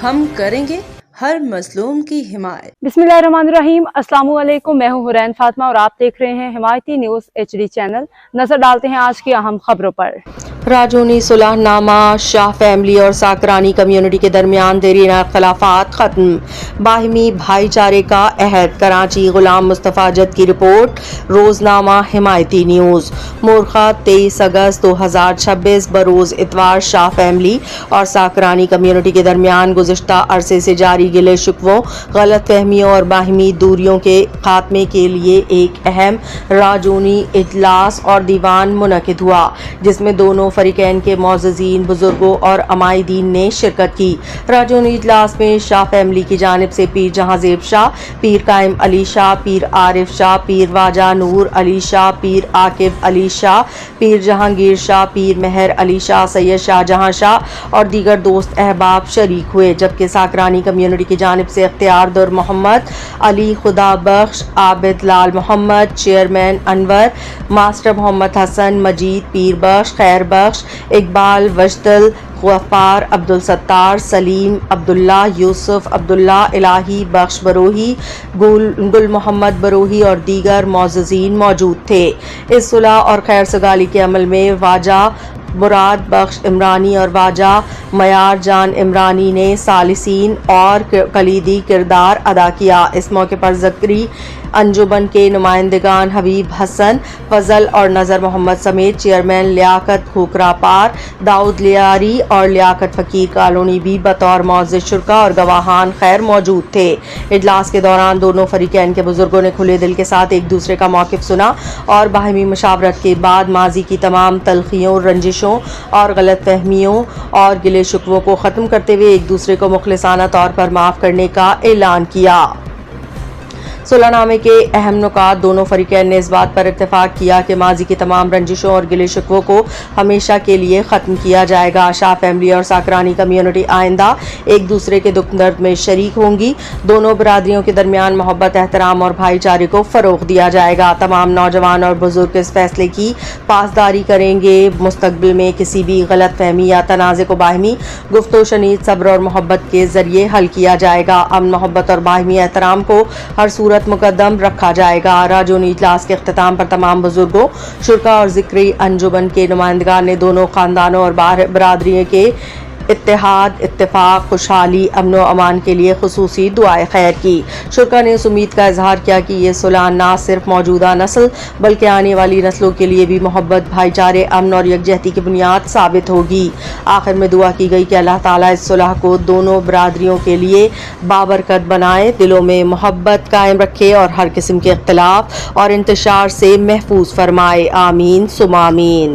ہم کریں گے ہر مظلوم کی حمایت۔ بسمillahirrahmanirrahim۔ السلام علیکم، میں ہوں حورین فاطمہ اور آپ دیکھ رہے ہیں حمایتی نیوز HD چینل۔ نظر ڈالتے ہیں آج کی اہم خبروں پر۔ راجونی صلح نامہ، شاہ فیملی اور ساکرانی کمیونٹی کے درمیان دیرینہ اختلافات ختم، باہمی بھائی چارے کا عہد۔ کراچی، غلام مصطفیٰ جد کی رپورٹ، روزنامہ حمایتی نیوز۔ مورخہ 23 اگست 2026 بروز اتوار شاہ فیملی اور ساکرانی کمیونٹی کے درمیان گزشتہ عرصے سے جاری گلے شکووں، غلط فہمیوں اور باہمی دوریوں کے خاتمے کے لیے ایک اہم راجونی اجلاس اور دیوان منعقد ہوا، جس میں دونوں فریقین کے معززین، بزرگوں اور عمائدین نے شرکت کی۔ راجونی اجلاس میں شاہ فیملی کی جانب سے پیر جہاں زیب شاہ، پیر قائم علی شاہ، پیر عارف شاہ، پیر واجہ نور علی شاہ، پیر عاقب علی شاہ، پیر جہانگیر شاہ، پیر مہر علی شاہ، سید شاہ جہاں شاہ اور دیگر دوست احباب شریک ہوئے، جبکہ ساکرانی کمیونٹی کی جانب سے اختیار در محمد، علی خدا بخش، عابد لال محمد، چیئرمین انور، ماسٹر محمد حسن، مجید پیر بخش، خیر بخش، اقبال وجدل، غفار عبدالستار، سلیم عبداللہ، یوسف عبداللہ، الہی بخش بروہی، گل محمد بروہی اور دیگر معززین موجود تھے۔ اس صلح اور خیر سگالی کے عمل میں واجہ مراد بخش عمرانی اور واجہ میار جان عمرانی نے ثالثین اور کلیدی کردار ادا کیا۔ اس موقع پر ذکری انجمن کے نمائندگان حبیب حسن فضل اور نذر محمد سمیت چیئرمین لیاقت کھوکھرا پار، داؤد لیاری اور لیاقت فقیر کالونی بھی بطور معزز شرکا اور گواہان خیر موجود تھے۔ اجلاس کے دوران دونوں فریقین کے بزرگوں نے کھلے دل کے ساتھ ایک دوسرے کا موقف سنا اور باہمی مشاورت کے بعد ماضی کی تمام تلخیوں، رنجشوں اور غلط فہمیوں اور گلے شکووں کو ختم کرتے ہوئے ایک دوسرے کو مخلصانہ طور پر معاف کرنے کا اعلان کیا۔ صلح نامے کے اہم نکات: دونوں فریقین نے اس بات پر اتفاق کیا کہ ماضی کی تمام رنجشوں اور گلے شکووں کو ہمیشہ کے لیے ختم کیا جائے گا۔ شاہ فیملی اور ساکرانی کمیونٹی آئندہ ایک دوسرے کے دکھ درد میں شریک ہوں گی۔ دونوں برادریوں کے درمیان محبت، احترام اور بھائی چارے کو فروغ دیا جائے گا۔ تمام نوجوان اور بزرگ اس فیصلے کی پاسداری کریں گے۔ مستقبل میں کسی بھی غلط فہمی یا تنازع کو باہمی گفت و شنید، صبر اور محبت کے ذریعے حل کیا جائے گا۔ امن، محبت اور باہمی احترام کو ہر صورت مقدم رکھا جائے گا۔ راجونی اجلاس کے اختتام پر تمام بزرگوں، شرکا اور ذکری انجمن کے نمائندگان نے دونوں خاندانوں اور برادری کے اتحاد، اتفاق، خوشحالی، امن و امان کے لیے خصوصی دعائے خیر کی۔ شرکا نے اس امید کا اظہار کیا کہ یہ صلح نہ صرف موجودہ نسل بلکہ آنے والی نسلوں کے لیے بھی محبت، بھائی چارے، امن اور یکجہتی کی بنیاد ثابت ہوگی۔ آخر میں دعا کی گئی کہ اللہ تعالیٰ اس صلح کو دونوں برادریوں کے لیے بابرکت بنائے، دلوں میں محبت قائم رکھے اور ہر قسم کے اختلاف اور انتشار سے محفوظ فرمائے۔ آمین ثم آمین۔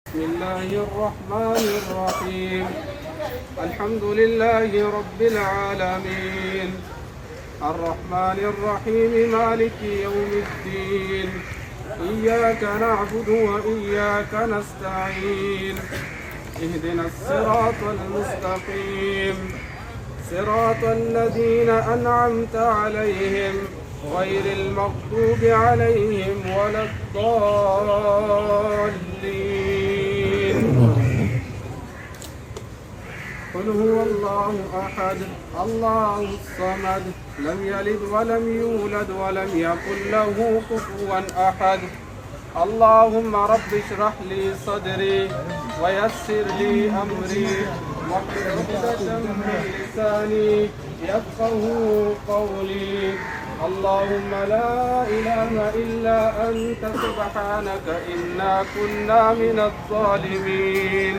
بسم الله الرحمن الرحيم الحمد لله رب العالمين الرحمن الرحيم مالك يوم الدين إياك نعبد وإياك نستعين اهدنا الصراط المستقيم صراط الذين أنعمت عليهم غير المغضوب عليهم ولا الضالين قل هو الله أحد الله الصمد لم يلد ولم يولد ولم يكن له كفوا أحد اللهم رب اشرح لي صدري ويسر لي أمري واحلل عقدة من لساني يفقه قولي اللهم لا إله إلا أنت سبحانك إنا كنا من الظالمين।